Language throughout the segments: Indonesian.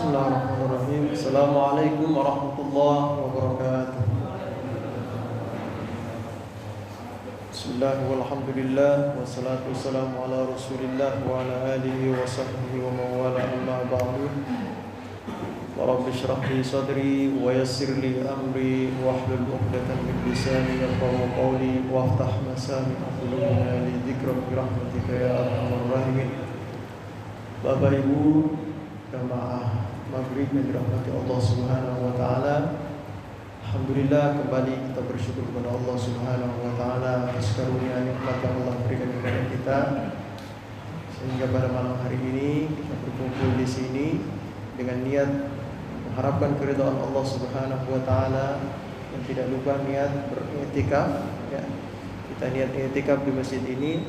Bismillahirrahmanirrahim. Assalamualaikum warahmatullahi wabarakatuh. Bismillah walhamdulillah wassalatu wassalamu ala Rasulillah wa ala alihi wa sahbihi wa mawala amma ba'du. Rabbi shrah li sadri wa yassir li amri wahlul 'uqdatam min lisani yafqahu qawli waftah masami'a qulubina li dzikrika bi rahmatika ya arhamar rahimin. Bapak Ibu jamaah maghrib yang dirahmati Allah Subhanahu wa taala. Alhamdulillah kembali kita bersyukur kepada Allah Subhanahu wa taala atas karunia nikmat yang Allah berikan kepada kita. Sehingga pada malam hari ini kita berkumpul di sini dengan niat mengharapkan keridhaan Allah Subhanahu wa taala dan tidak lupa niat beriktikaf ya. Kita niat iktikaf di masjid ini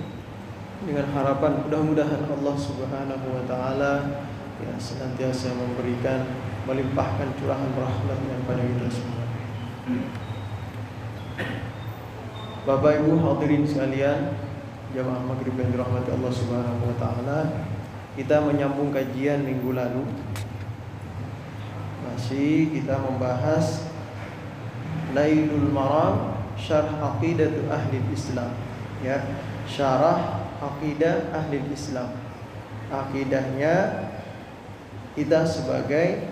dengan harapan mudah-mudahan Allah Subhanahu wa taala ya senantiasa memberikan melimpahkan curahan rahmat-Nya pada kita semua. Bapak Ibu hadirin sekalian, jamaah maghrib yang dirahmati Allah Subhanahu wa taala, kita menyambung kajian minggu lalu. Masih kita membahas Nailul Maram Syarh Aqidatu Ahli Islam ya, syarah Aqidah Ahli Islam. Akidahnya kita sebagai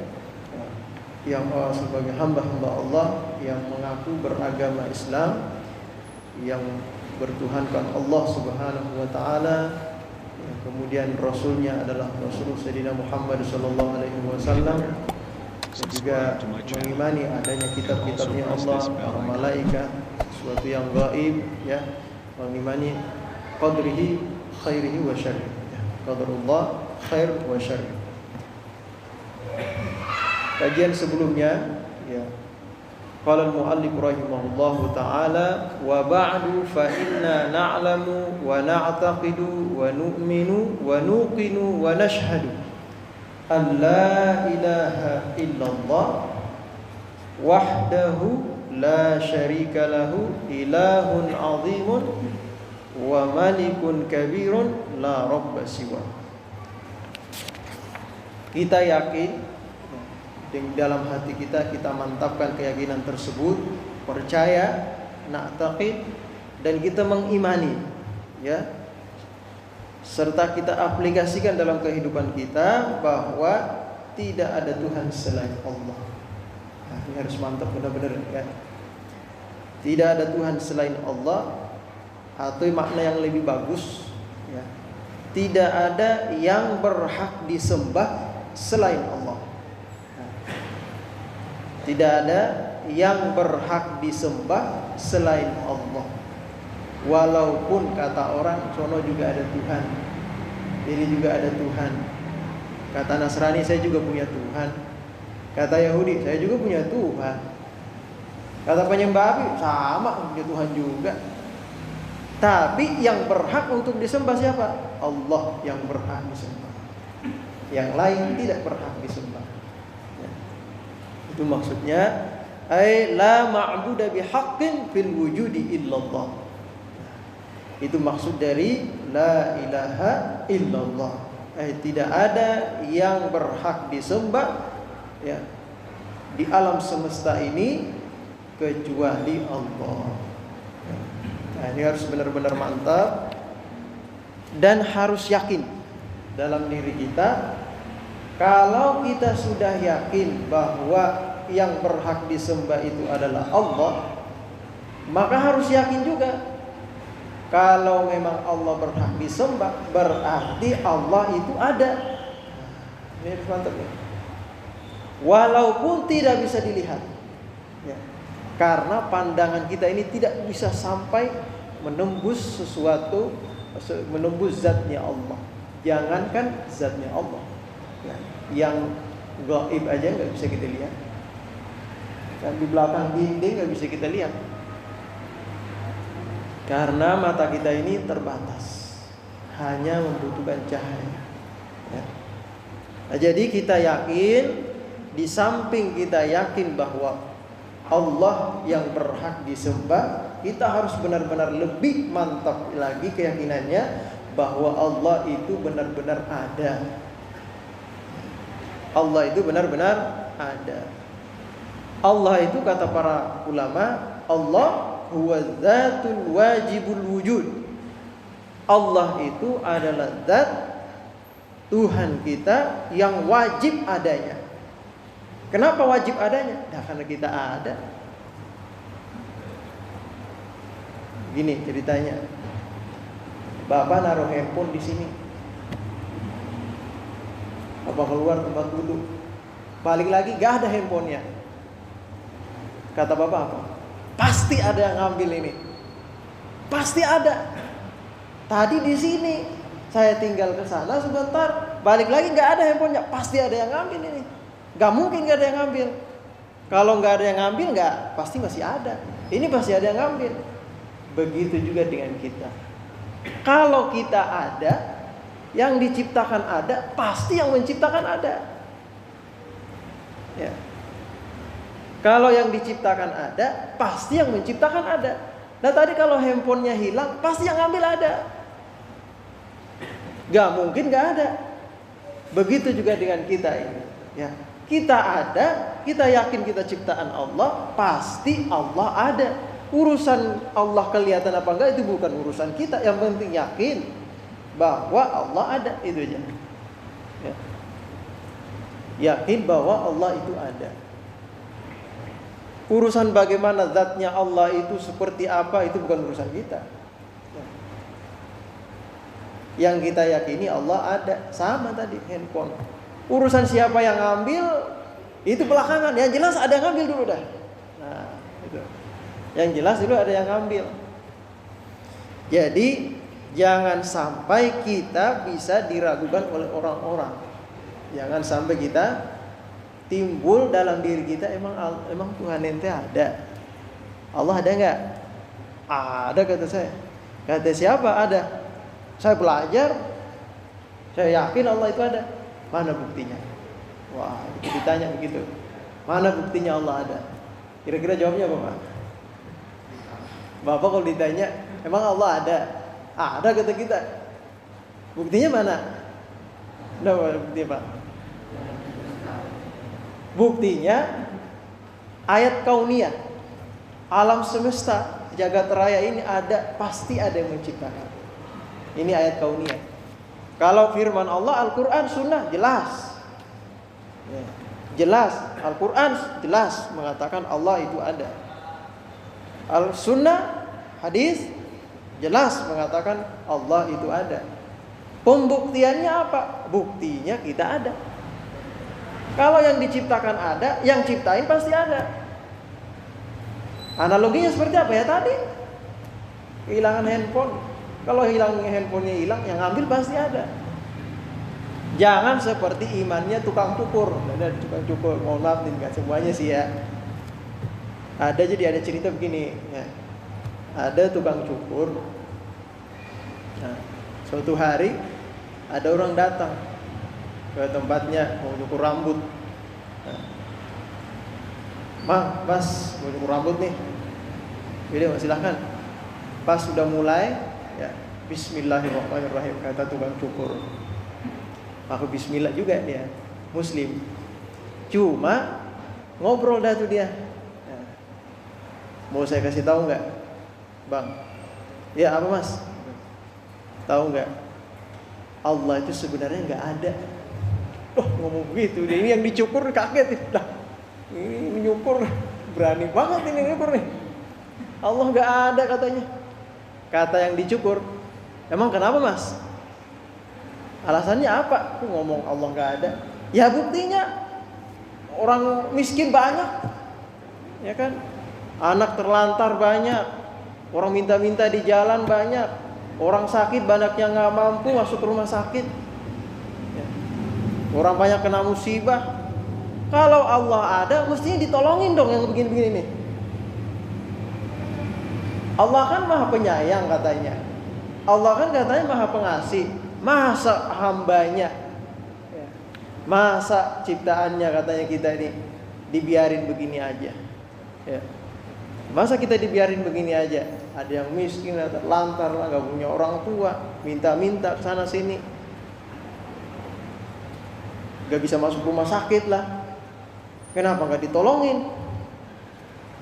sebagai hamba-hamba Allah yang mengaku beragama Islam, yang bertuhankan Allah Subhanahu wa taala, kemudian rasulnya adalah Rasul Sayyidina Muhammad sallallahu alaihi wasallam, dan juga mengimani adanya kitab-kitabnya Allah, para malaikat, sesuatu yang gaib ya, mengimani qadrihi khairihi wa syarrihi ya, qadarullah khair wa syarri. Kajian sebelumnya ya, qala al-muallif rahimahullahu taala wa ba'du fa inna na'lamu wa na'taqidu wa nu'minu wa nuqinu wa nashhadu an la ilaha illallah wahdahu la syarika lahu ilahun azimun wa malikun kabirun la rabba siwa. Kita yakin di dalam hati kita mantapkan keyakinan tersebut, percaya, na'taqid, dan kita mengimani ya, serta kita aplikasikan dalam kehidupan kita bahwa tidak ada Tuhan selain Allah. Nah, ini harus mantap benar-benar ya. Tidak ada Tuhan selain Allah, atau makna yang lebih bagus ya, tidak ada yang berhak disembah selain Allah. Tidak ada yang berhak disembah selain Allah. Walaupun kata orang sono juga ada Tuhan, ini juga ada Tuhan. Kata Nasrani saya juga punya Tuhan. Kata Yahudi saya juga punya Tuhan. Kata penyembah api sama punya Tuhan juga. Tapi yang berhak untuk disembah siapa? Allah yang berhak disembah. Yang lain tidak berhak disembah. Itu maksudnya ay la ma'budu bihaqqin fil wujudi illallah. Itu maksud dari la ilaha illallah. Tidak ada yang berhak disembah ya di alam semesta ini kecuali Allah. Nah, ini harus benar-benar mantap dan harus yakin dalam diri kita. Kalau kita sudah yakin bahwa yang berhak disembah itu adalah Allah, maka harus yakin juga kalau memang Allah berhak disembah, berarti Allah itu ada. Ini harus mantap ya. Walaupun tidak bisa dilihat ya, karena pandangan kita ini tidak bisa sampai menembus sesuatu, menembus zatnya Allah. Jangankan zatnya Allah ya, yang gaib aja nggak bisa kita lihat, dan di belakang dinding nggak bisa kita lihat, karena mata kita ini terbatas, hanya membutuhkan cahaya ya. Nah, jadi kita yakin, di samping kita yakin bahwa Allah yang berhak disembah, kita harus benar-benar lebih mantap lagi keyakinannya bahwa Allah itu benar-benar ada. Allah itu benar-benar ada. Allah itu kata para ulama, Allah huwa dzatul wajibul wujud. Allah itu adalah zat Tuhan kita yang wajib adanya. Kenapa wajib adanya? Nah, karena kita ada. Gini ceritanya. Bapak naruh handphone di sini. Bapak keluar tempat duduk. Balik lagi gak ada handphonenya. Kata Bapak apa? Pasti ada yang ngambil ini. Pasti ada. Tadi di sini saya tinggal ke sana sebentar, balik lagi nggak ada handphonenya. Pasti ada yang ngambil ini. Gak mungkin nggak ada yang ngambil. Kalau nggak ada yang ngambil nggak, pasti masih ada. Ini pasti ada yang ngambil. Begitu juga dengan kita. Kalau kita ada, yang diciptakan ada, pasti yang menciptakan ada. Ya. Kalau yang diciptakan ada, pasti yang menciptakan ada. Nah tadi kalau handphonenya hilang, pasti yang ngambil ada. Gak mungkin gak ada. Begitu juga dengan kita ini. Ya, kita ada, kita yakin kita ciptaan Allah, pasti Allah ada. Urusan Allah kelihatan apa enggak itu bukan urusan kita. Yang penting yakin bahwa Allah ada, itu aja. Ya. Yakin bahwa Allah itu ada. Urusan bagaimana zatnya Allah itu seperti apa, itu bukan urusan kita. Yang kita yakini Allah ada. Sama tadi handphone. Urusan siapa yang ngambil itu belakangan. Yang jelas ada yang ngambil dulu dah. Nah, itu. Yang jelas dulu ada yang ngambil. Jadi jangan sampai kita bisa diragukan oleh orang-orang. Jangan sampai kita timbul dalam diri kita, emang Tuhan ente ada. Allah ada enggak? Ada kata saya. Kata siapa? Ada. Saya belajar, saya yakin Allah itu ada. Mana buktinya? Wah, ditanya begitu. Mana buktinya Allah ada? Kira-kira jawabnya apa, Pak? Bapak kalau ditanya, emang Allah ada? Ada kata kita. Buktinya mana? Ada buktinya, Pak? Buktinya ayat kauniyah. Alam semesta, jagat raya ini ada, pasti ada yang menciptakan. Ini ayat kauniyah. Kalau firman Allah, Al-Quran, Sunnah, jelas. Ya, jelas. Al-Quran jelas mengatakan Allah itu ada. Al-Sunnah, hadis, jelas mengatakan Allah itu ada. Pembuktiannya apa? Buktinya kita ada. Kalau yang diciptakan ada, yang ciptain pasti ada. Analoginya seperti apa ya tadi? Kehilangan handphone. Kalau handphonenya hilang, yang ngambil pasti ada. Jangan seperti imannya tukang cukur. Ada tukang cukur, mohon maaf nih, nggak semuanya sih ya. Ada cerita begini. Ya. Ada tukang cukur. Nah, suatu hari ada orang datang ke tempatnya mau cukur rambut. Nah, Mas, mau cukur rambut nih. Pilih, silahkan. Pas sudah mulai, ya, Bismillahirrahmanirrahim kata tukang cukur. Aku Bismillah juga dia, Muslim. Cuma ngobrol dah tuh dia. Ya. Mau saya kasih tahu nggak, Bang? Ya apa Mas? Tahu nggak? Allah itu sebenarnya nggak ada. Oh ngomong begitu, dia ini yang dicukur kaget. Dah, ini nyukur berani banget ini nyukur nih. Allah nggak ada katanya. Kata yang dicukur, emang kenapa Mas? Alasannya apa? Aku ngomong Allah nggak ada. Ya buktinya orang miskin banyak, ya kan? Anak terlantar banyak, orang minta-minta di jalan banyak, orang sakit banyak yang nggak mampu masuk ke rumah sakit. Ya. Orang banyak kena musibah. Kalau Allah ada, mestinya ditolongin dong yang begini-begini nih. Allah kan maha penyayang katanya. Allah kan katanya maha pengasih. Masa hambanya, masa ciptaannya katanya kita ini dibiarin begini aja, ya. Masa kita dibiarin begini aja? Ada yang miskin, ada lantar lah, gak punya orang tua, minta-minta sana sini. Gak bisa masuk rumah sakit lah. Kenapa gak ditolongin?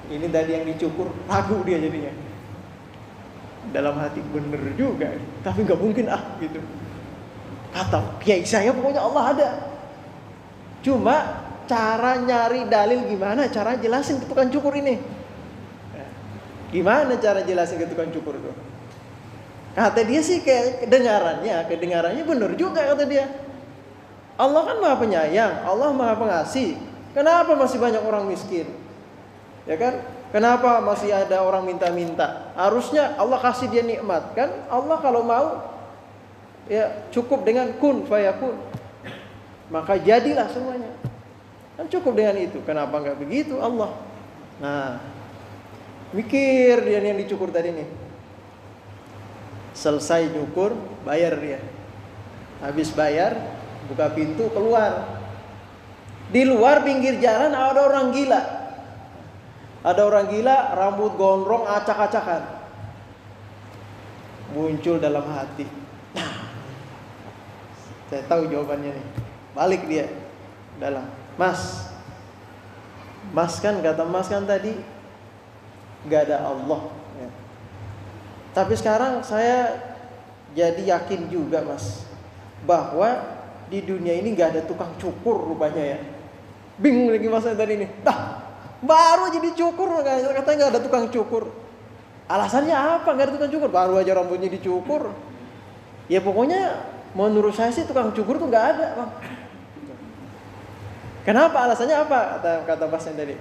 Ini tadi yang dicukur, ragu dia jadinya. Dalam hati bener juga, tapi gak mungkin gitu. Kata kiai saya pokoknya Allah ada. Cuma cara nyari dalil gimana? Cara jelasin ke tukang cukur ini. Gimana cara jelasin ke tukang cukur itu? Kata dia sih kayak kedengarannya bener juga kata dia. Allah kan Maha Penyayang, Allah Maha Pengasih. Kenapa masih banyak orang miskin? Ya kan? Kenapa masih ada orang minta-minta? Harusnya Allah kasih dia nikmat kan? Allah kalau mau ya cukup dengan kun fayakun. Maka jadilah semuanya. Kan cukup dengan itu. Kenapa enggak begitu Allah? Nah, mikir dia yang dicukur tadi nih. Selesai nyukur, bayar dia. Habis bayar, buka pintu keluar. Di luar pinggir jalan ada orang gila. Ada orang gila, rambut gondrong, acak-acakan. Muncul dalam hati. Nah, saya tahu jawabannya nih. Balik dia dalam. Mas kan kata Mas kan tadi gak ada Allah. Ya. Tapi sekarang saya jadi yakin juga Mas, bahwa di dunia ini gak ada tukang cukur rupanya ya. Bingung lagi Mas tadi nih. Baru aja dicukur, katanya gak ada tukang cukur. Alasannya apa gak ada tukang cukur? Baru aja rambutnya dicukur. Ya pokoknya menurut saya sih tukang cukur tuh gak ada Bang. Kenapa? Alasannya apa? Kata Masnya tadi.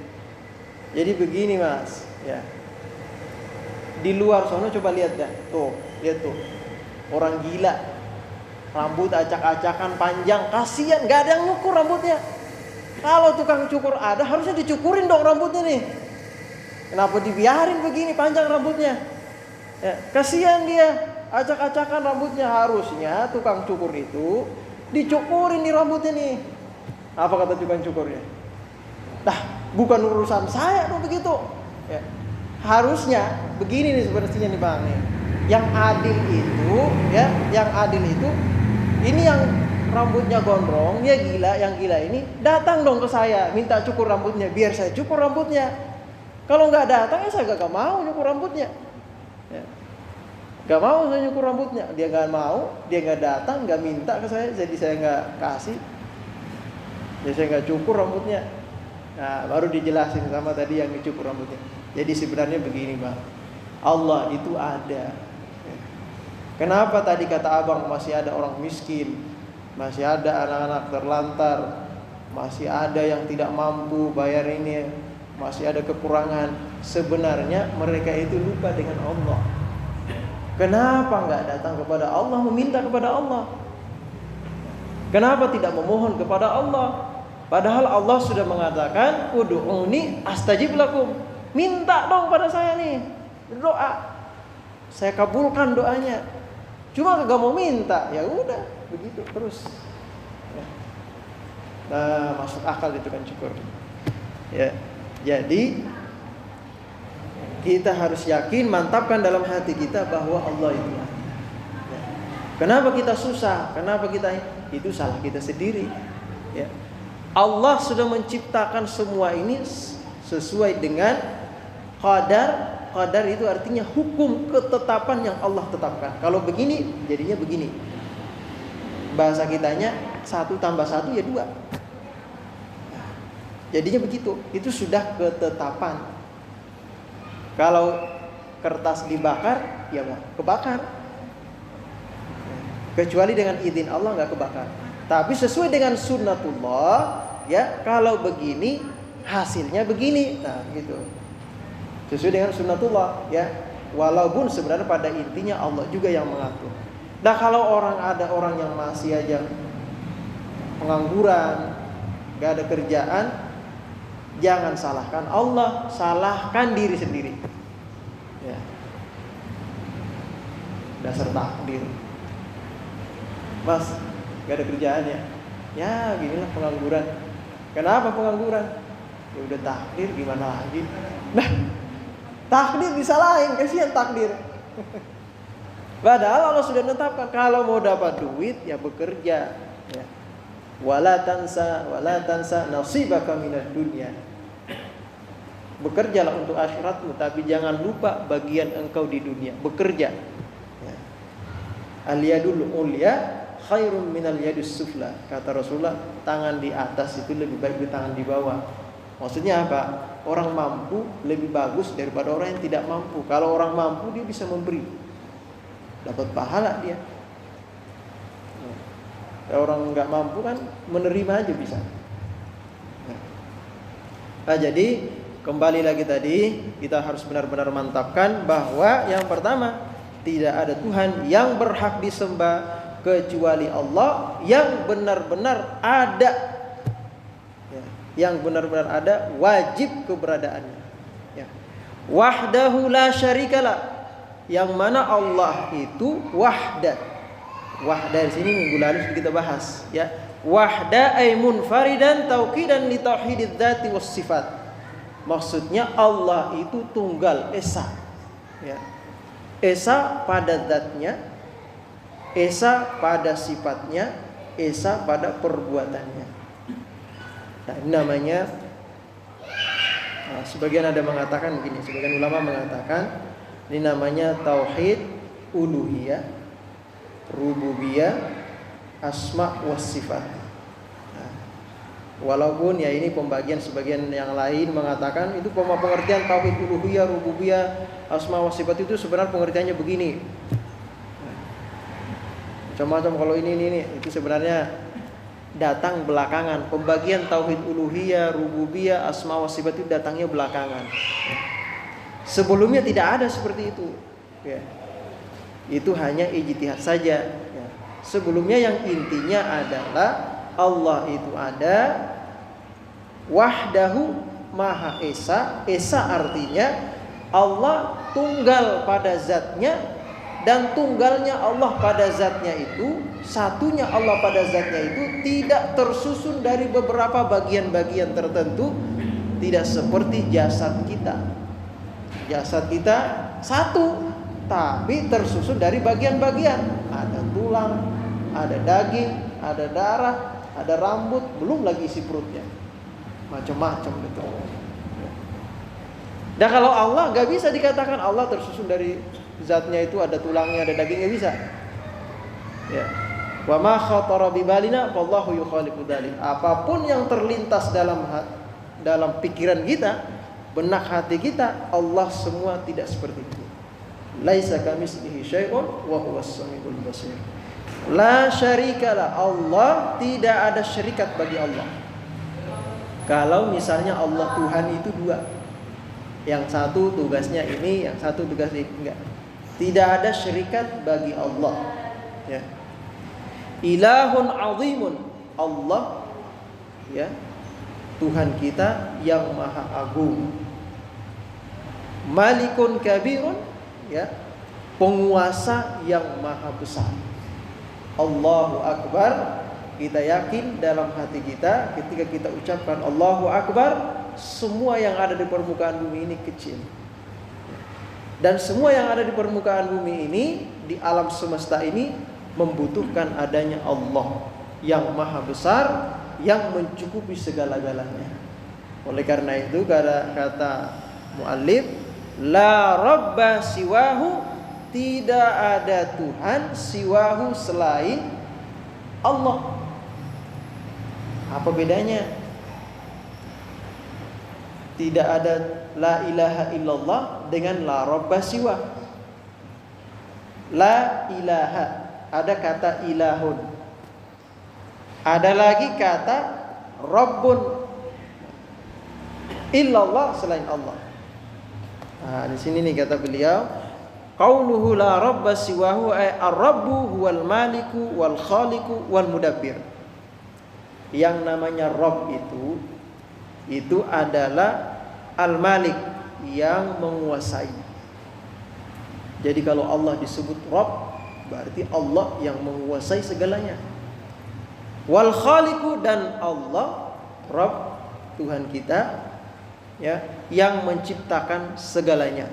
Jadi begini Mas ya. Di luar sana coba lihat dah. Lihat tuh. Orang gila. Rambut acak-acakan panjang, kasihan, gak ada yang ngukur rambutnya. Kalau tukang cukur ada, harusnya dicukurin dong rambutnya nih. Kenapa dibiarin begini panjang rambutnya? Ya, kasihan dia, acak-acakan rambutnya. Harusnya tukang cukur itu dicukurin nih rambutnya nih. Apa kata tukang cukurnya? Bukan urusan saya dong begitu. Ya. Harusnya begini nih sebenarnya nih Bang. Yang adil itu, ya, ini yang rambutnya gondrong, dia gila, yang gila ini datang dong ke saya, minta cukur rambutnya, biar saya cukur rambutnya. Kalau nggak datang, ya saya gak mau cukur rambutnya. Ya. Gak mau saya cukur rambutnya, dia nggak mau, dia nggak datang, nggak minta ke saya, jadi saya nggak kasih, jadi saya nggak cukur rambutnya. Nah, baru dijelasin sama tadi yang dicukur rambutnya. Jadi sebenarnya begini Bang, Allah itu ada. Kenapa tadi kata abang masih ada orang miskin, masih ada anak-anak terlantar, masih ada yang tidak mampu bayar ini, masih ada kekurangan. Sebenarnya mereka itu lupa dengan Allah. Kenapa nggak datang kepada Allah, meminta kepada Allah? Kenapa tidak memohon kepada Allah? Padahal Allah sudah mengatakan, ud'uni astajib lakum. Minta dong pada saya nih, berdoa, saya kabulkan doanya. Cuma gak mau minta, ya udah begitu terus. Ya. Nah, masuk akal itu kan cukur. Ya, jadi kita harus yakin, mantapkan dalam hati kita bahwa Allah itu ada. Ya. Kenapa kita susah? Kenapa kita itu salah kita sendiri? Ya. Allah sudah menciptakan semua ini sesuai dengan qadar. Qadar itu artinya hukum, ketetapan yang Allah tetapkan. Kalau begini, jadinya begini. Bahasa kitanya 1 tambah 1 ya 2. Jadinya begitu. Itu sudah ketetapan. Kalau kertas dibakar, ya kebakar. Kecuali dengan izin Allah nggak kebakar. Tapi sesuai dengan sunnatullah, ya kalau begini hasilnya begini. Nah, gitu. Sesuai dengan sunnatullah, ya. Walaupun sebenarnya pada intinya Allah juga yang mengatur. Nah, kalau ada orang yang masih aja pengangguran, gak ada kerjaan, jangan salahkan Allah, salahkan diri sendiri. Ya. Dasar takdir. Mas, gak ada kerjaan ya? Ya, ginilah pengangguran. Kenapa pengangguran? Ya udah takdir, gimana lagi? Nah, takdir disalahin, kasihan takdir. Padahal Allah sudah menetapkan kalau mau dapat duit ya bekerja. Ya. Wala tansa nasibaka minad dunya. Bekerjalah untuk akhiratmu, tapi jangan lupa bagian engkau di dunia. Bekerja. Ya. Al-yadul ulya khairun minal yadus sufla. Kata Rasulullah, tangan di atas itu lebih baik dari tangan di bawah. Maksudnya apa? Orang mampu lebih bagus daripada orang yang tidak mampu. Kalau orang mampu dia bisa memberi, dapat pahala dia. Kalau orang nggak mampu kan menerima aja bisa. Nah, jadi kembali lagi tadi, kita harus benar-benar mantapkan bahwa yang pertama, tidak ada Tuhan yang berhak disembah kecuali Allah yang benar-benar ada, ya, yang benar-benar ada, wajib keberadaannya, ya. Wahdahu la syarikalah, yang mana Allah itu wahda. Wahda di sini minggu lalu sudah kita bahas, ya. Wahda ay munfaridan tauqidan li tauhididz dzati was sifat. Maksudnya Allah itu tunggal, esa, ya. Esa pada zatnya, esa pada sifatnya, esa pada perbuatannya. Nah, ini namanya, sebagian ada mengatakan begini, sebagian ulama mengatakan ini namanya tauhid uluhiyah, rububiyah, asma was sifat. Nah, walaupun ya ini pembagian, sebagian yang lain mengatakan itu pengertian tauhid uluhiyah, rububiyah, asma was sifat itu sebenarnya pengertiannya begini. Macam-macam kalau ini itu sebenarnya datang belakangan. Pembagian tauhid uluhiyah, rububiyah, asma was sifat itu datangnya belakangan. Sebelumnya tidak ada seperti itu, ya. Itu hanya ijtihad saja, ya. Sebelumnya yang intinya adalah Allah itu ada, wahdahu maha esa. Esa artinya Allah tunggal pada zatnya, dan tunggalnya Allah pada zatnya itu, satunya Allah pada zatnya itu tidak tersusun dari beberapa bagian-bagian tertentu. Tidak seperti jasad kita. Jasad kita satu, tapi tersusun dari bagian-bagian. Ada tulang, ada daging, ada darah, ada rambut, belum lagi isi perutnya. Macam-macam betul. Dan kalau Allah gak bisa dikatakan Allah tersusun dari zatnya itu ada tulangnya, ada dagingnya, bisa. Ya. Wa ma khatara bi balina wallahu yukhaliqu dzalik. Apapun yang terlintas dalam pikiran kita, benak hati kita, Allah semua tidak seperti itu. Laisa kamitslihi syai'un wa huwas samiul basir. La syarikalah, Allah tidak ada syarikat bagi Allah. Kalau misalnya Allah Tuhan itu dua, yang satu tugasnya ini, yang satu tugasnya ini, enggak. Tidak ada syarikat bagi Allah, ya. Ilahun azimun, Allah, ya, Tuhan kita yang maha agung. Malikun kabirun, ya, penguasa yang maha besar. Allahu Akbar. Kita yakin dalam hati kita ketika kita ucapkan Allahu Akbar, semua yang ada di permukaan bumi ini kecil. Dan semua yang ada di permukaan bumi ini, di alam semesta ini, membutuhkan adanya Allah yang maha besar, yang mencukupi segala-galanya. Oleh karena itu kata muallif, la rabba siwahu, tidak ada Tuhan siwahu selain Allah. Apa bedanya? Tidak ada la ilaha illallah dengan la rabba siwa. La ilaha, ada kata ilahun, ada lagi kata rabbun. Illallah selain Allah. Nah, di sini nih kata beliau, qauluhu la rabba siwahu ay ar-rabbu huwal maliku wal khaliqu wal mudabbir. Yang namanya Rabb itu adalah al-malik, yang menguasai. Jadi kalau Allah disebut Rabb, berarti Allah yang menguasai segalanya. Wal khaliqu, dan Allah Rabb, Tuhan kita, ya, yang menciptakan segalanya.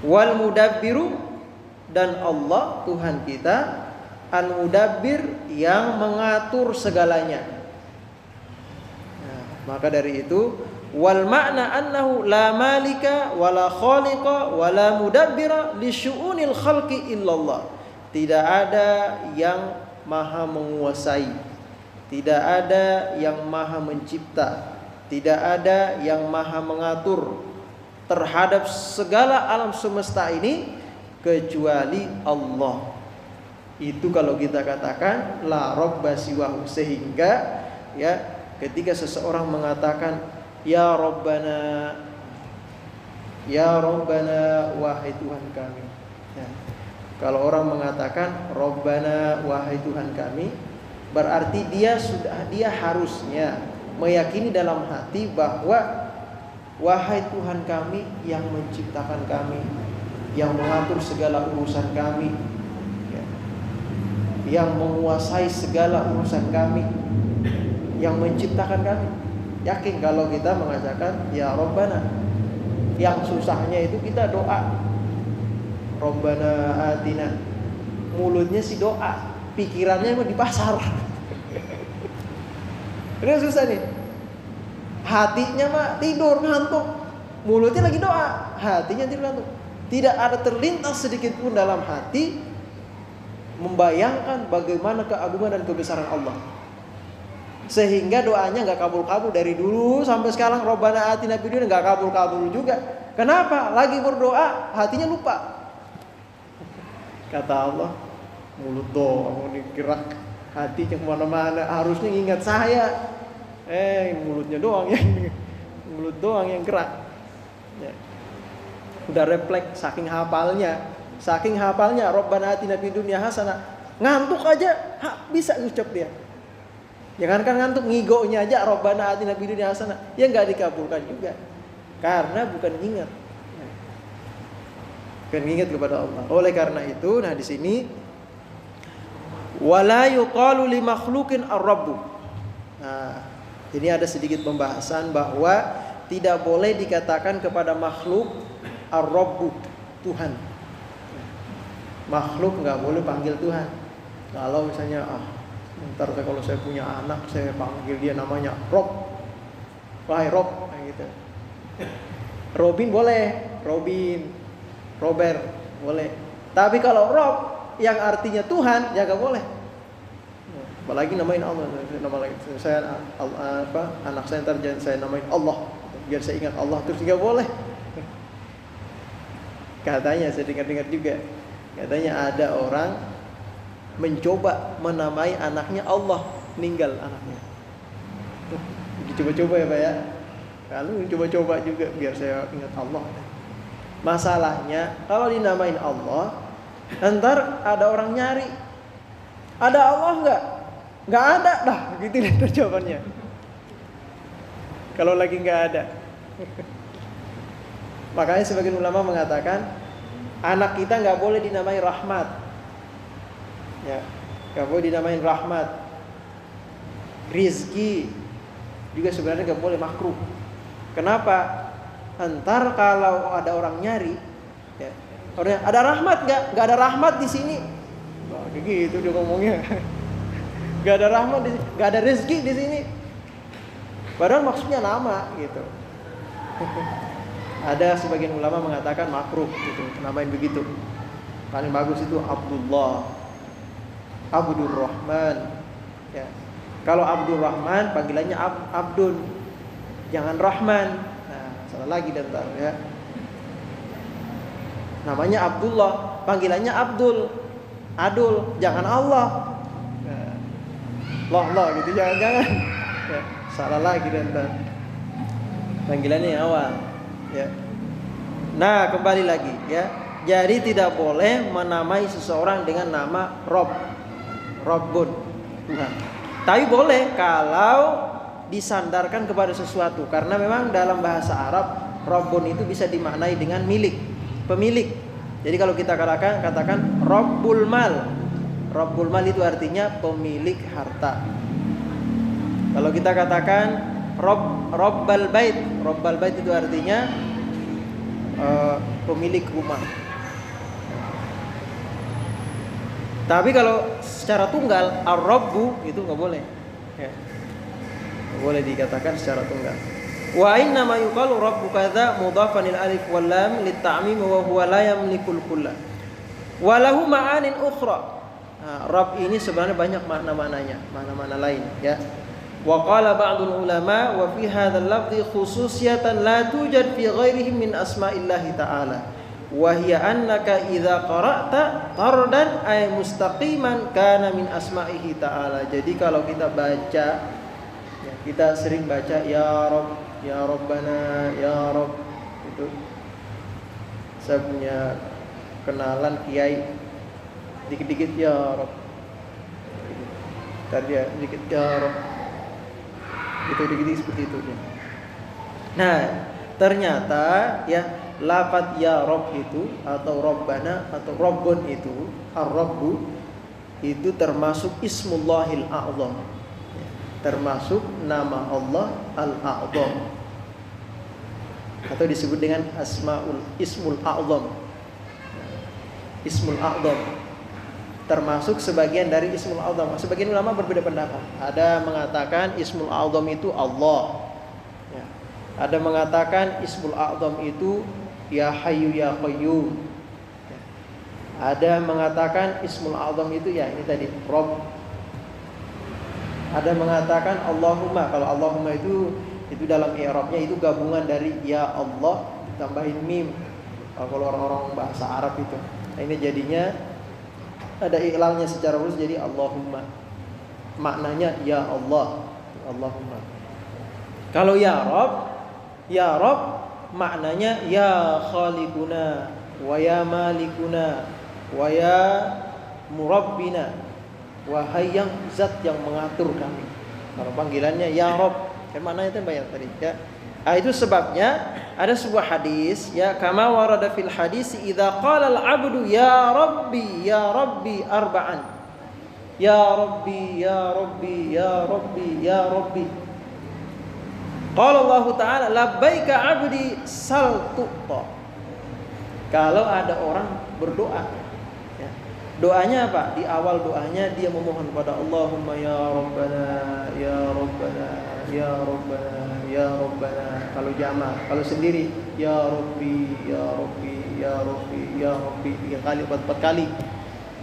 Wal mudabbiru, dan Allah Tuhan kita Al-Mudabbir yang mengatur segalanya. Nah, maka dari itu wal makna annahu la malika wala khaliqa wala mudabbira li syu'unil khalqi illallah. Tidak ada yang maha menguasai, tidak ada yang maha mencipta, tidak ada yang maha mengatur terhadap segala alam semesta ini kecuali Allah. Itu kalau kita katakan la rabba siwahu, sehingga ya ketika seseorang mengatakan ya Rabbana wahai Tuhan kami, ya, kalau orang mengatakan Rabbana wahai Tuhan kami, berarti dia harusnya meyakini dalam hati bahwa wahai Tuhan kami yang menciptakan kami, yang mengatur segala urusan kami, ya, yang menguasai segala urusan kami, yang menciptakan kami. Yakin kalau kita mengatakan ya Rabbana. Yang susahnya itu kita doa Rabbana atina, mulutnya sih doa, pikirannya emang di pasar. Ini susah nih. Hatinya mah tidur ngantuk, mulutnya lagi doa, hatinya tidur ngantuk. Tidak ada terlintas sedikit pun dalam hati membayangkan bagaimana keagungan dan kebesaran Allah, sehingga doanya nggak kabul-kabul dari dulu sampai sekarang. Rabbana atina fid dunya nggak kabul-kabul juga. Kenapa? Lagi berdoa hatinya lupa. Kata Allah, mulut doang digerak, hatinya kemana-mana. Harusnya ingat saya. Mulutnya doang yang gerak. Ya. Udah refleks saking hafalnya. Rabbana atina fid dunya hasanah. Ngantuk aja bisa ngucap dia. Jangankan ngantuk, ngigonya aja Rabbana atina fid dunya hasanah, ya enggak dikabulkan juga. Karena bukan ingat. Bukan ingat kepada Allah. Oleh karena itu, nah di sini wala yuqalu li makhluqin ar-rabbu. Nah, ini ada sedikit pembahasan bahwa tidak boleh dikatakan kepada makhluk ar-rabbu, Tuhan. Makhluk enggak boleh panggil Tuhan. Kalau misalnya ntar kalau saya punya anak, saya panggil dia namanya Rob. Wahai Rob, kayak gitu. Robin boleh, Robert boleh. Tapi kalau Rob yang artinya Tuhan, ya gak boleh. Apalagi namain Allah. Saya anak saya ntar jangan saya namain Allah, biar saya ingat Allah terus, gak boleh. Katanya saya dengar juga, katanya ada orang mencoba menamai anaknya Allah, meninggal anaknya. Dicoba-coba ya Pak ya. Lalu coba-coba juga biar saya ingat Allah. Masalahnya kalau dinamain Allah, ntar ada orang nyari, ada Allah enggak? Enggak ada dah, gitu deh jawabannya. Kalau lagi enggak ada. Makanya sebagian ulama mengatakan anak kita enggak boleh dinamai Rahmat. Ya, enggak boleh dinamai Rahmat. Rizki juga sebenarnya enggak boleh, makruh. Kenapa? Entar kalau ada orang nyari, ya, orangnya ada rahmat nggak? Nggak ada rahmat di sini. Wah, gitu dia ngomongnya. Nggak ada rahmat di sini, nggak ada rezeki di sini. Padahal maksudnya nama gitu. Ada sebagian ulama mengatakan makruh gitu, namain begitu. Paling bagus itu Abdullah, Abdur Rahman. Ya. Kalau Abdur Rahman panggilannya Abdul, jangan Rahman. Salah lagi dan tar ya. Namanya Abdullah, panggilannya Abdul, jangan Allah. Allah gitu, jangan. Ya, salah lagi dan tar. Panggilannya yang awal, ya. Nah, kembali lagi ya. Jadi tidak boleh menamai seseorang dengan nama Rabbun, Tuhan. Tapi boleh kalau disandarkan kepada sesuatu, karena memang dalam bahasa Arab Rabbun itu bisa dimaknai dengan milik, pemilik. Jadi kalau kita katakan Rabbul Mal itu artinya pemilik harta. Kalau kita katakan Rabbal Bait itu artinya pemilik rumah. Tapi kalau secara tunggal ar-rabbu itu nggak boleh. Ya. Nggak boleh dikatakan secara tunggal. Wa inna ma yuqalu rabbu kadza mudhafan lil alif wal lam lit ta'mim wa huwa la yamlikul kulla. Wa lahu ma'anin ukhra. Nah, Rabb ini sebenarnya banyak makna-maknanya, makna-makna lain ya. Wa qala ba'dul ulama wa fi hadzal lafzi khususiyatan la tujad fi ghairihi min asma'illahi ta'ala. Wa hiya annaka idza qara'ta tardan ay mustaqiman kana min asma'ihi ta'ala. Jadi kalau kita baca ya, kita sering baca ya Rabb, ya Rabbana, ya Rabb itu. Saya punya kenalan kiai dikit-dikit ya Rabb. Tadi ya dikit ya Rabb. Itu dikit-dikit seperti itu. Nah, ternyata ya lafaz ya Rabb itu atau Rabbana atau Rabbun itu ar-Rabbu itu termasuk Ismullahil A'zam. Termasuk nama Allah Al-A'zam. Atau disebut dengan Ismul A'zam. Ismul A'zam termasuk sebagian dari Ismul A'zam. Sebagian ulama berbeda pendapat. Ada mengatakan Ismul A'zam itu Allah. Ya. Ada mengatakan Ismul A'zam itu Ya Hayyu Ya Qayyum. Ya. Ada mengatakan Ismul A'zam itu ya ini tadi Rabb. Ada mengatakan Allahumma. Kalau Allahumma itu dalam i'rabnya itu gabungan dari ya Allah tambahin mim. Kalau orang-orang bahasa Arab itu. Nah, ini jadinya ada i'lalnya secara khusus jadi Allahumma. Maknanya ya Allah, Allahumma. Kalau ya Rabb maknanya ya Khaliquna wa ya Malikuna wa ya Murabbina, wahai yang zat yang mengatur kami. Kalau panggilannya ya Rabb, kan maknanya itu banyak tadi ya. Itu sebabnya ada sebuah hadis ya kama warada fil hadis idza qala al abdu ya rabbi arba'an ya rabbi ya rabbi ya rabbi ya rabbi qala Allah taala labbaika abdi sal tu'ta. Kalau ada orang berdoa ya, doanya apa? Di awal doanya dia memohon kepada Allahumma ya rabbana ya rabbana ya rabbana ya rabbana. Kalau jamaah, kalau sendiri ya rabbi ya rabbi ya rabbi ya rabbi 3 kali 4 kali.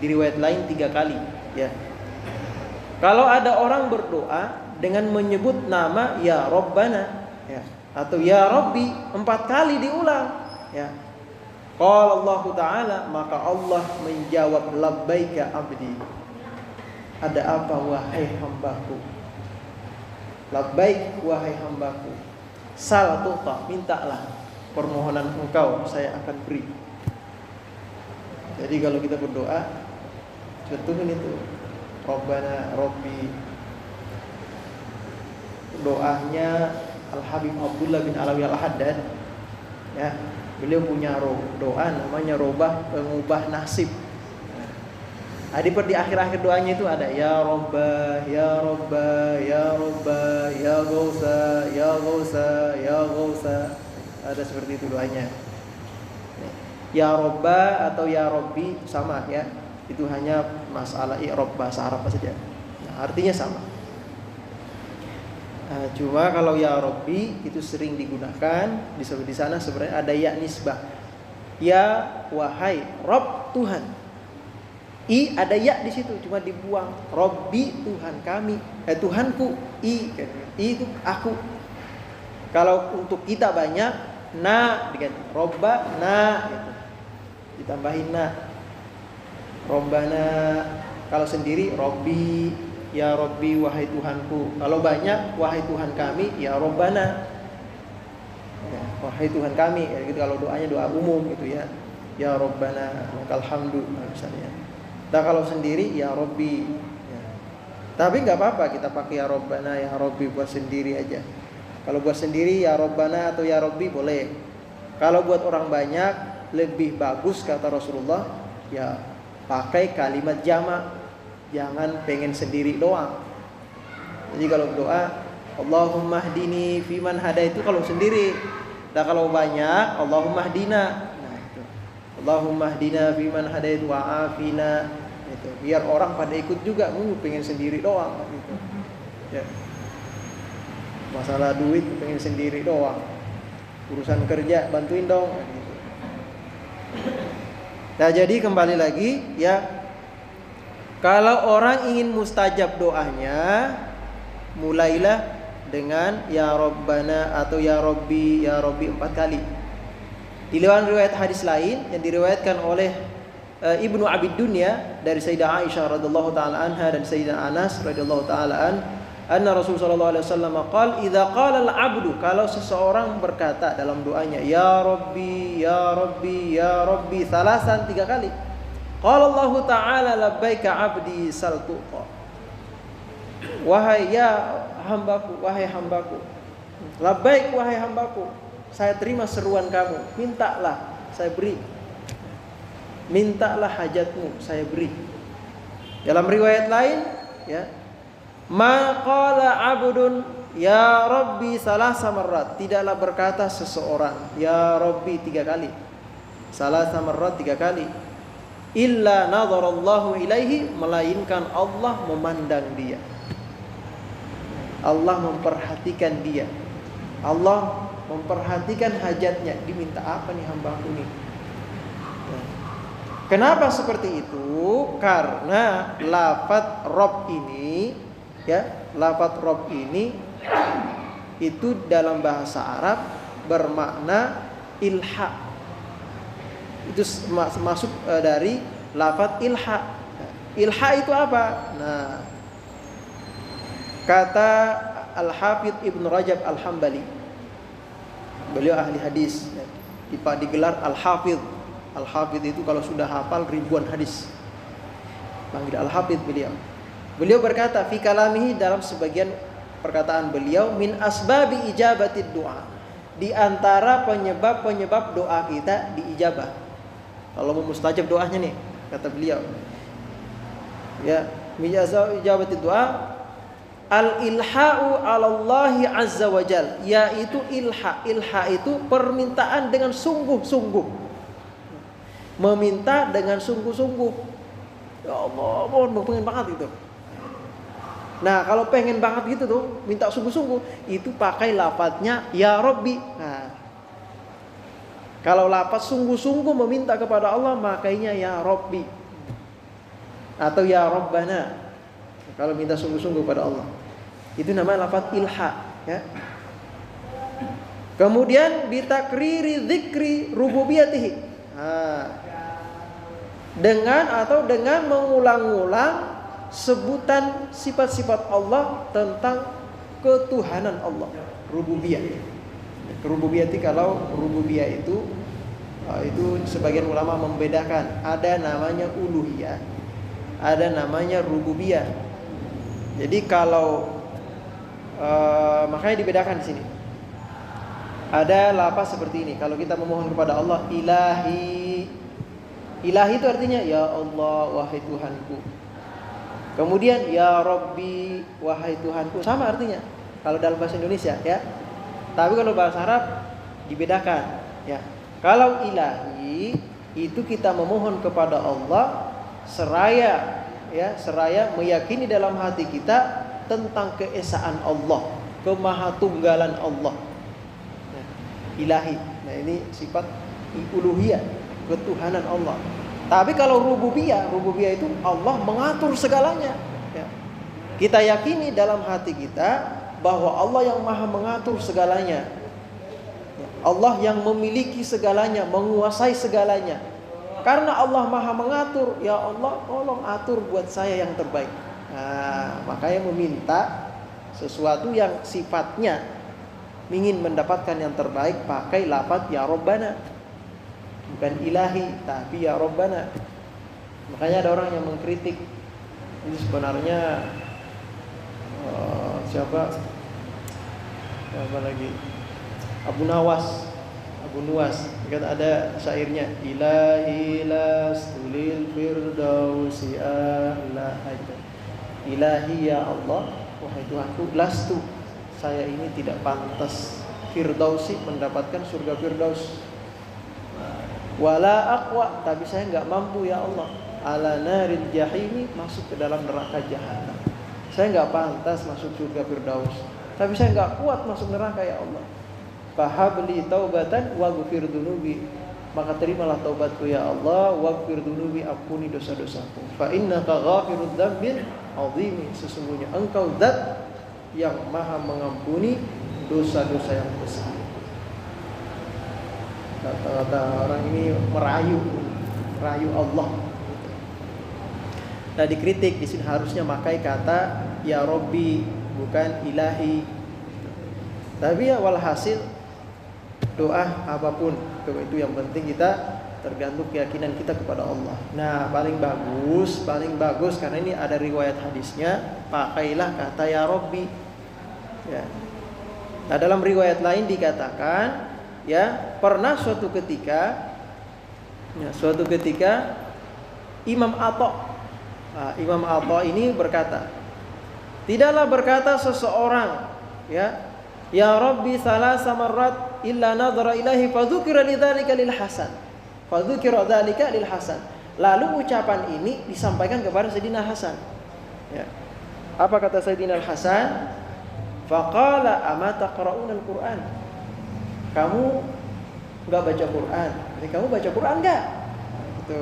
Di riwayat lain 3 kali ya. Kalau ada orang berdoa dengan menyebut nama ya rabbana ya atau ya rabbi 4 kali diulang ya. Qala Allah taala, maka Allah menjawab labbaika abdi. Ada apa wahai hambaku? Labbaik wahai hambaku. Sal tu'ta, mintalah permohonan engkau saya akan beri. Jadi kalau kita berdoa contohnya itu Rabbana Rabbi. Doanya Al-Habib Abdullah bin Alawi Al-Haddad ya, beliau punya doa namanya mengubah nasib. Di akhir-akhir doanya itu ada ya Robba, ya Robba, ya Robba, ya Gausa, ya Gausa, ya Gausa. Ada seperti itu doanya. Ya Robba atau ya Robbi sama ya. Itu hanya masalah i'rab bahasa Arab saja. Nah, artinya sama. Nah, cuma kalau ya Robbi itu sering digunakan di sana sebenarnya ada ya nisbah. Ya wahai Rob Tuhan. Ada ya di situ cuma dibuang. Robbi Tuhan kami, Tuhanku. I itu aku. Kalau untuk kita banyak na diganti robba na gitu. Ditambahin na. Robbana. Kalau sendiri Robbi, ya Robbi wahai Tuhanku. Kalau banyak wahai Tuhan kami, ya Robbana. Ya, wahai Tuhan kami. Ya, gitu kalau doanya doa umum gitu ya. Ya Robbana, alhamdu misalnya. Nah kalau sendiri ya Robbi ya. Tapi gak apa-apa kita pakai ya Robbana ya Robbi buat sendiri aja. Kalau buat sendiri ya Robbana atau ya Robbi boleh. Kalau buat orang banyak lebih bagus kata Rasulullah ya pakai kalimat jamak. Jangan pengen sendiri doang. Jadi kalau doa Allahumma hdini fiman hada itu kalau sendiri. Nah kalau banyak Allahumma hdina. Allahumma hdina fiman hadait wa afina. gitu. Biar orang pada ikut juga, pengen sendiri doang gitu. Ya. Masalah duit pengen sendiri doang. Urusan kerja bantuin dong gitu. Nah, jadi kembali lagi ya, kalau orang ingin mustajab doanya, mulailah dengan ya Rabbana atau ya Rabbi 4 kali. Di dalam riwayat hadis lain yang diriwayatkan oleh Ibnu Abi Dunya dari Sayyidah Aisyah radhiyallahu taala anha dan Sayyidina Anas radhiyallahu taala anna Rasul sallallahu alaihi wasallam qala idza qala al-'abdu, kalau seseorang berkata dalam doanya ya Rabbi ya Rabbi ya Rabbi salasan 3 kali, qala Allah taala labbaika 'abdi saltuqa, wahai ya hambaku, wahai hambaku, labbaik wahai hambaku, saya terima seruan kamu, mintalah saya beri, mintalah hajatmu saya beri. Dalam riwayat lain ya, ma qala 'abdun ya Rabbi salasa marrat, tidaklah berkata seseorang ya Rabbi 3 kali, salasa marrat 3 kali, illa nadharallahu ilaihi, melainkan Allah memandang dia, Allah memperhatikan dia, Allah memperhatikan hajatnya. Diminta apa nih hambaku nih? Kenapa seperti itu? Karena lafadz Rabb ini ya, lafadz Rabb ini itu dalam bahasa Arab bermakna ilha. Itu masuk dari lafadz ilha. Ilha itu apa? Nah, kata Al-Hafidz Ibnu Rajab Al-Hambali, beliau ahli hadis, digelar Al-Hafidz. Al-Hafidz itu kalau sudah hafal ribuan hadis, panggil Al-Hafidz beliau. Beliau berkata fi kalamihi, dalam sebagian perkataan beliau, min asbabi ijabatid doa, di antara penyebab doa kita diijabah. Kalau mau mustajab doanya nih, kata beliau ya, min asbabi ijabatid doa al-ilha'u 'alallahi 'azza wa jal, yaitu ilha. Ilha itu permintaan dengan sungguh-sungguh, meminta dengan sungguh-sungguh. Ya Allah, mohon pengen banget itu. Nah, kalau pengen banget gitu tuh, minta sungguh-sungguh, itu pakai lafadznya ya Rabbi. Nah, kalau lafadz sungguh-sungguh meminta kepada Allah, makanya ya Rabbi atau ya Rabbana. Kalau minta sungguh-sungguh pada Allah, itu namanya lafadz ilha ya. Kemudian bitakriri dzikri rububiyatihi, dengan mengulang-ulang sebutan sifat-sifat Allah tentang ketuhanan Allah, rububiyah. Rububiyah itu, kalau rububiyah itu sebagian ulama membedakan, ada namanya uluhiyah, ada namanya rububiyah. Jadi kalau makanya dibedakan di sini. Ada lafaz seperti ini. Kalau kita memohon kepada Allah, ilahi. Ilahi itu artinya ya Allah, wahai Tuhanku. Kemudian ya Rabbi, wahai Tuhanku, sama artinya kalau dalam bahasa Indonesia ya. Tapi kalau bahasa Arab dibedakan ya. Kalau ilahi itu kita memohon kepada Allah seraya meyakini dalam hati kita tentang keesaan Allah, kemahatunggalan Allah. Nah, ilahi. Nah, ini sifat uluhiyah, ketuhanan Allah. Tapi kalau rububiyah itu Allah mengatur segalanya. Ya. Kita yakini dalam hati kita bahwa Allah yang maha mengatur segalanya. Ya. Allah yang memiliki segalanya, menguasai segalanya. Karena Allah maha mengatur, ya Allah tolong atur buat saya yang terbaik. Nah, makanya meminta sesuatu yang sifatnya ingin mendapatkan yang terbaik, pakai lafaz ya Rabbana. Bukan ilahi, tapi ya Rabbana. Makanya ada orang yang mengkritik, ini sebenarnya siapa lagi, Abu Nuwas, kan ada syairnya, ilahi lastulil firdausi ahla hajat. Ilahi ya Allah, wahai Tuhanku, lastu, saya ini tidak pantas firdausi, mendapatkan surga firdaus. Wala aqwa, tapi saya enggak mampu ya Allah. ala naril jahimi, masuk ke dalam neraka jahanam. Saya nggak pantas masuk surga Firdaus, tapi saya nggak kuat masuk neraka ya Allah. Fahabli taubatan waghfir dunubi, maka terimalah taubatku ya Allah, waghfir dunubi, ampuni dosa-dosaku. Fa innaka ghafirud dzambil azimi, sesungguhnya engkau zat yang maha mengampuni dosa-dosa yang besar. Kata-kata orang ini merayu Allah. Nah, dikritik di sini harusnya pakai kata ya Robbi, bukan ilahi. Tapi ya walhasil doa apapun itu yang penting kita tergantung keyakinan kita kepada Allah. Nah, paling bagus karena ini ada riwayat hadisnya, pakailah kata ya Robbi. Ya. Nah, dalam riwayat lain dikatakan ya, pernah suatu ketika Imam Atha ini berkata, tidaklah berkata seseorang ya Rabbi salasa marrat illa nadhara ilahi fadzukira lidzalika lil hasan. Lalu ucapan ini disampaikan kepada Sayyidina Hasan. Ya. Apa kata Sayyidina Hasan? Faqala ama taqra'una al-Qur'an? Kamu enggak baca Quran? Jadi kamu baca Quran enggak? Gitu.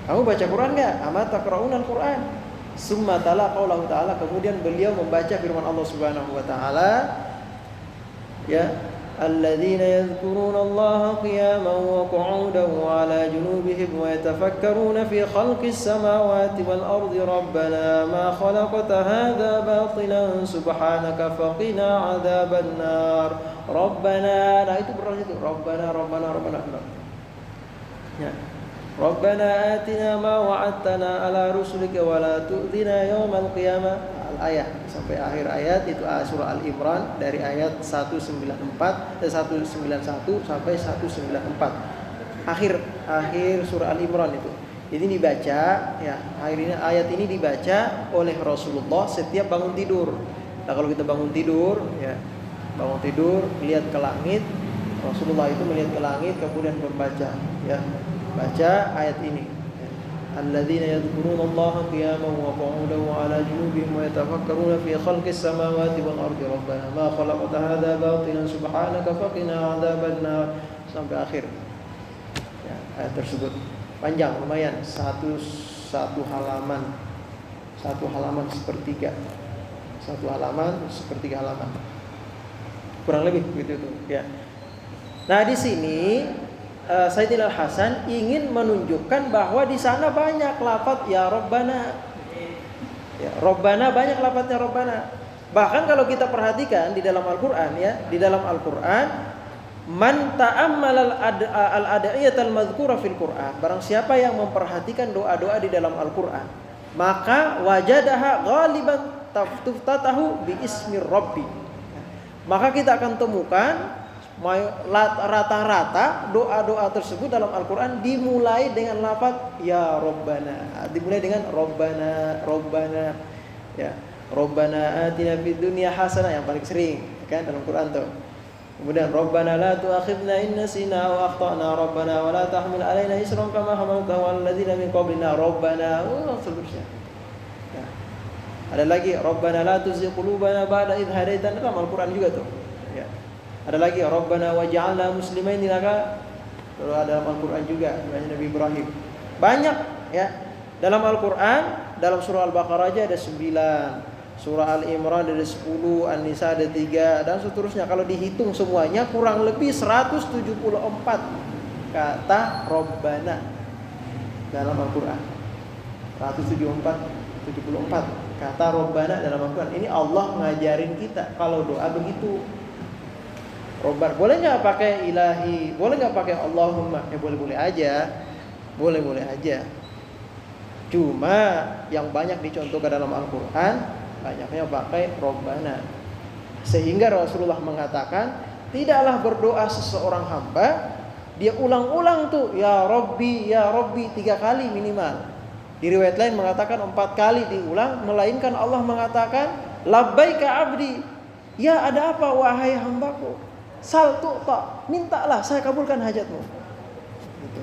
Kamu baca Quran enggak? Ama taqra'una al-Qur'an? Summa tala qaulahu ta'ala, kemudian beliau membaca firman Allah Subhanahu wa taala, ya, alladzina yadhkuruna Allaha qiyaman wa qu'udan wa 'ala junubihim wa yatafakkaruna fi khalqis samawati wal ardi rabbana ma khalaqta hadza batilan subhanaka faqina 'adzaban nar rabbana. Nah, itu berarti itu rabbana. Ya. Rabbana atina ma wa'adtana ala rusulika wa la tu'dina yawmal qiyamah. Ayat sampai akhir ayat itu surah Al-Imran dari ayat 191 sampai 194. Akhir surah Al-Imran itu. Ini dibaca ya, akhirnya ayat ini dibaca oleh Rasulullah setiap bangun tidur. Nah, kalau kita bangun tidur lihat ke langit, Rasulullah itu melihat ke langit kemudian membaca ya, baca ayat ini. Alladzina yadhkuruna Allaha qiyaman wa qu'udan wa 'ala junubihim wa yatafakkaruna fi khalqis samawati wal ardi rabbana ma khalaqta hadza batilan subhanaka faqina 'adzaban nar, sampai akhir. Ya, ayat tersebut panjang lumayan, satu halaman sepertiga. Satu halaman sepertiga halaman. Kurang lebih begitu tuh, ya. Nah, di sini Sayyidina Hasan ingin menunjukkan bahwa di sana banyak lafaz ya Rabbana. Ya, Rabbana, banyak lafaznya Rabbana. Bahkan kalau kita perhatikan di dalam Al-Qur'an ya, di dalam Al-Qur'an, man ta'ammal al-ad'iyat al-madhkura fil Qur'an, barang siapa yang memperhatikan doa-doa di dalam Al-Qur'an, maka wajadaha ghaliban tuftatahu bi ismi Rabbi. Maka kita akan temukan rata-rata doa-doa tersebut dalam Al-Quran dimulai dengan lafaz ya Rabbana, dimulai dengan Rabbana ya, Rabbana atina fid dunya hasanah yang paling sering kan dalam Quran tuh. Kemudian Rabbana la tu'akhidna in nasina aw akhtana Rabbana wa la tahmil alaina isran kama hamaltahu 'alal ladzina min qablina Rabbana, seterusnya. Ya. Ada lagi Rabbana la tuzigh qulubana ba'da idh hadaitana, dalam Al-Quran juga tuh. Ya. Ada lagi Rabbana waj'alna muslimaini laka, lalu ada dalam Al-Qur'an juga Nabi Ibrahim. Banyak ya. Dalam Al-Qur'an, dalam surah Al-Baqarah aja ada 9, surah Al-Imran ada 10, An-Nisa ada 3 dan seterusnya. Kalau dihitung semuanya kurang lebih 174 kata Rabbana dalam Al-Qur'an. 174 kata Rabbana dalam Al-Qur'an. Ini Allah ngajarin kita kalau doa begitu. Robbar, boleh nggak pakai ilahi, boleh nggak pakai Allahumma? Ya boleh aja. Cuma yang banyak dicontohkan dalam Al-Quran banyaknya pakai Rabbana. Sehingga Rasulullah mengatakan tidaklah berdoa seseorang hamba dia ulang-ulang tuh ya Rabbi 3 kali minimal. Di riwayat lain mengatakan 4 kali diulang, melainkan Allah mengatakan labbaika abdi, ya ada apa wahai hambaku? Sal tu'ta, mintalah saya kabulkan hajatmu. Gitu.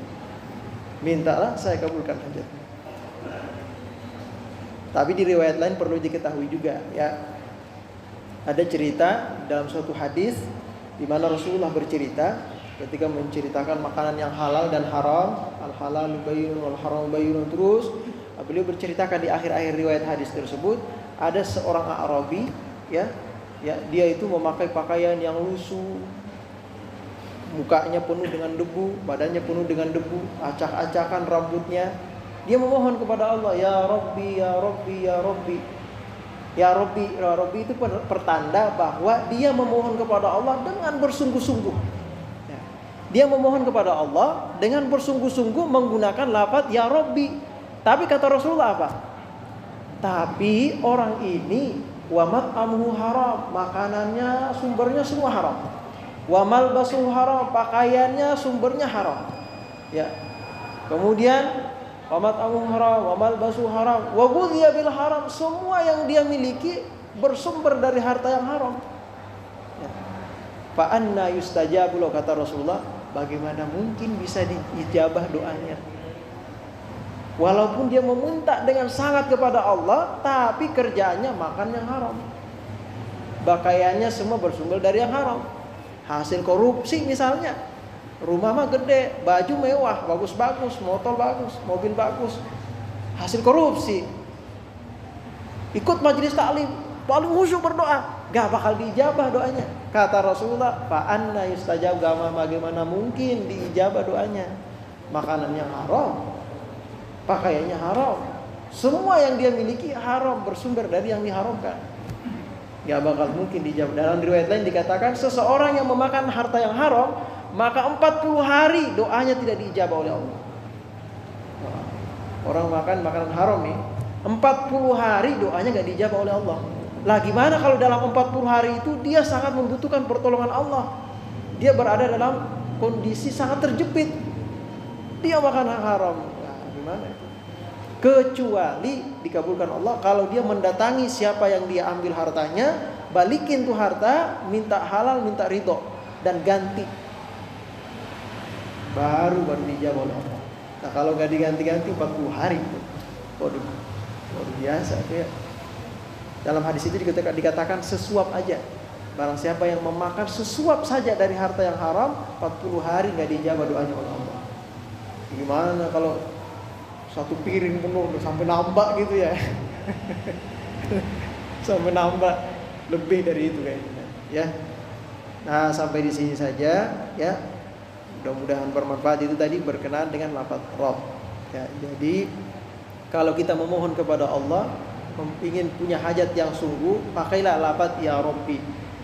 Mintalah saya kabulkan hajatmu. Tapi di riwayat lain perlu diketahui juga ya. Ada cerita dalam suatu hadis di mana Rasulullah bercerita ketika menceritakan makanan yang halal dan haram, al halal bayyinun wal haram bayyinun, terus beliau berceritakan di akhir-akhir riwayat hadis tersebut ada seorang Arabi ya, dia itu memakai pakaian yang lusuh, mukanya penuh dengan debu, badannya penuh dengan debu, acak-acakan rambutnya. Dia memohon kepada Allah, ya Rabbi, ya Rabbi, ya Rabbi. Ya Rabbi, ya Rabbi itu pertanda bahwa dia memohon kepada Allah dengan bersungguh-sungguh. Ya. Dia memohon kepada Allah dengan bersungguh-sungguh menggunakan lafaz ya Rabbi. Tapi kata Rasulullah apa? Tapi orang ini wa mat'amuhu haram, makanannya sumbernya semua haram. Wa malbasuhu haram, pakaiannya sumbernya haram. Ya. Kemudian wa mat'amuhu haram, wa malbasuhu haram, wa ghudhiya bil haram, semua yang dia miliki bersumber dari harta yang haram. Ya. Fa anna yustajabu, kata Rasulullah, bagaimana mungkin bisa diijabah doanya? Walaupun dia meminta dengan sangat kepada Allah, tapi kerjaannya makan yang haram, pakaiannya semua bersumber dari yang haram. Hasil korupsi misalnya, rumah mah gede, baju mewah, bagus-bagus, motor bagus, mobil bagus, hasil korupsi. Ikut majelis taklim, paling khusyuk berdoa, gak bakal diijabah doanya. Kata Rasulullah, fa anna yustajab, bagaimana mungkin diijabah doanya? Makanan yang haram, pakaiannya haram, semua yang dia miliki haram, bersumber dari yang diharamkan. Gak bakal mungkin dijawab. Dalam riwayat lain dikatakan seseorang yang memakan harta yang haram, maka 40 hari doanya tidak diijabah oleh Allah. Orang makan makanan haram nih, 40 hari doanya gak diijabah oleh Allah. Lah gimana kalau dalam 40 hari itu dia sangat membutuhkan pertolongan Allah, dia berada dalam kondisi sangat terjepit, dia makan haram. Gimana itu? Kecuali dikabulkan Allah kalau dia mendatangi siapa yang dia ambil hartanya, balikin tuh harta, minta halal, minta ridho dan ganti, baru dijawab oleh Allah. Nah kalau gak diganti-ganti 40 hari, waduh, luar biasa itu ya. Dalam hadis itu dikatakan sesuap aja. Barang siapa yang memakan sesuap saja dari harta yang haram, 40 hari gak dijawab doanya oleh Allah. Gimana kalau satu piring penuh sampai nambah gitu ya. Sampai nambah lebih dari itu kayaknya ya. Nah sampai di sini saja ya, mudah-mudahan bermanfaat. Itu tadi berkenaan dengan lafaz Rabb ya. Jadi kalau kita memohon kepada Allah, ingin punya hajat yang sungguh, pakailah lafaz ya Rabbi,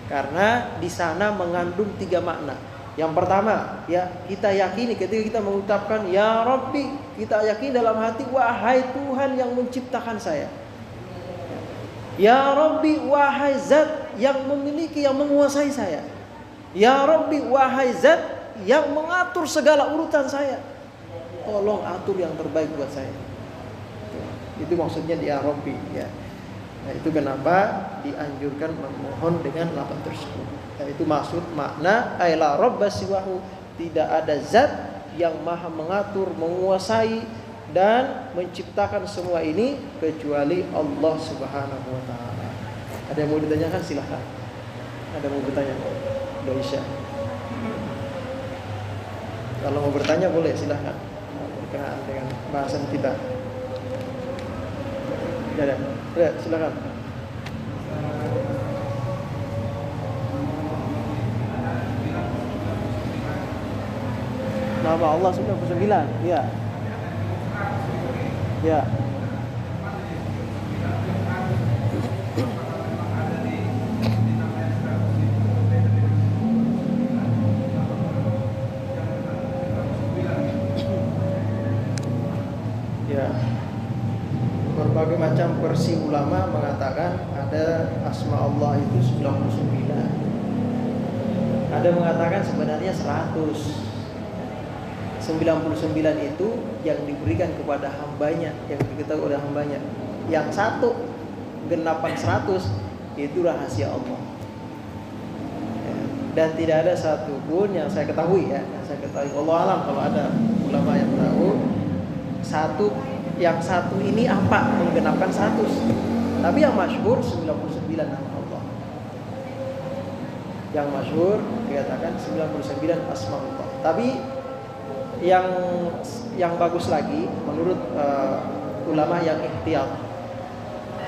karena di sana mengandung 3 makna. Yang pertama, ya kita yakini ketika kita mengucapkan ya Rabbi, kita yakini dalam hati, wahai Tuhan yang menciptakan saya. Ya Rabbi, wahai Zat yang memiliki, yang menguasai saya. Ya Rabbi, wahai Zat yang mengatur segala urutan saya. Tolong atur yang terbaik buat saya. Itu maksudnya ya Rabbi ya. Nah, itu kenapa dianjurkan memohon dengan lafaz tersebut. Nah, itu maksud makna la rabba siwahu, tidak ada zat yang maha mengatur, menguasai dan menciptakan semua ini kecuali Allah Subhanahu wa taala. Ada yang mau ditanyakan silahkan. Ada yang mau bertanya? Udah Isya. Kalau mau bertanya boleh silahkan. Berkenaan dengan bahasan kita. Ya, silakan. Nama Allah 99. Ya. Ya. Ya. Berbagai macam versi ulama mengatakan ada asma Allah itu 99. Ada mengatakan sebenarnya 100. 99 itu yang diberikan kepada hambanya, yang diketahui oleh hambanya. Yang satu genapan 100 itu rahasia Allah. Dan tidak ada satupun yang saya ketahui ya, yang saya ketahui, Allah alam kalau ada ulama yang tahu, satu yang satu ini apa menggenapkan 100. Tapi yang masyhur 99 nama Allah. Yang masyhur dikatakan 99 asmaullah. Tapi yang bagus lagi menurut ulama yang ikhtiyar,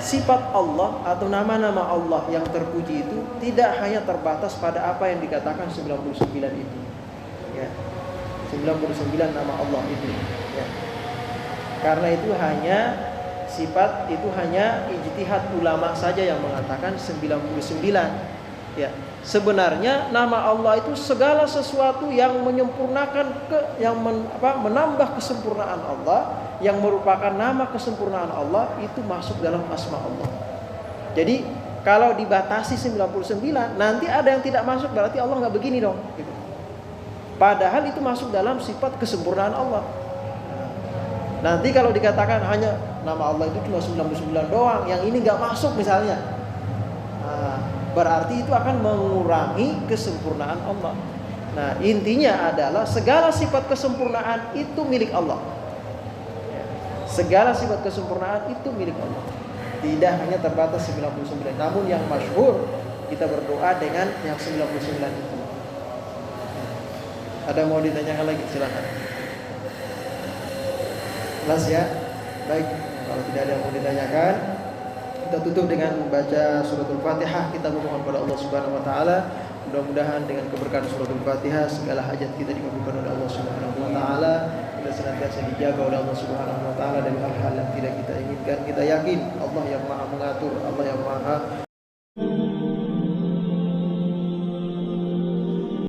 sifat Allah atau nama-nama Allah yang terpuji itu tidak hanya terbatas pada apa yang dikatakan 99 itu. Ya. 99 nama Allah itu. Ya. Karena itu hanya sifat itu hanya ijtihad ulama saja yang mengatakan 99. Ya. Sebenarnya nama Allah itu segala sesuatu yang menyempurnakan menambah kesempurnaan Allah, yang merupakan nama kesempurnaan Allah itu masuk dalam asma Allah. Jadi kalau dibatasi 99, nanti ada yang tidak masuk, berarti Allah nggak begini dong gitu. Padahal itu masuk dalam sifat kesempurnaan Allah. Nanti kalau dikatakan hanya nama Allah itu cuma 99 doang, yang ini nggak masuk misalnya, berarti itu akan mengurangi kesempurnaan Allah. Nah, intinya adalah segala sifat kesempurnaan itu milik Allah. Segala sifat kesempurnaan itu milik Allah. Tidak hanya terbatas 99. Namun yang masyhur kita berdoa dengan yang 99 itu. Ada mau ditanyakan lagi? Silakan. Jelas ya? Baik, kalau tidak ada yang mau ditanyakan, kita tutup dengan membaca suratul Fatihah. Kita memohon kepada Allah Subhanahu wa taala, mudah-mudahan dengan keberkahan suratul Fatihah segala hajat kita dikabulkan oleh Allah Subhanahu wa taala. Kita senantiasa dijaga oleh Allah Subhanahu wa taala dari hal-hal yang tidak kita inginkan. Kita yakin Allah yang Maha mengatur, Allah yang Maha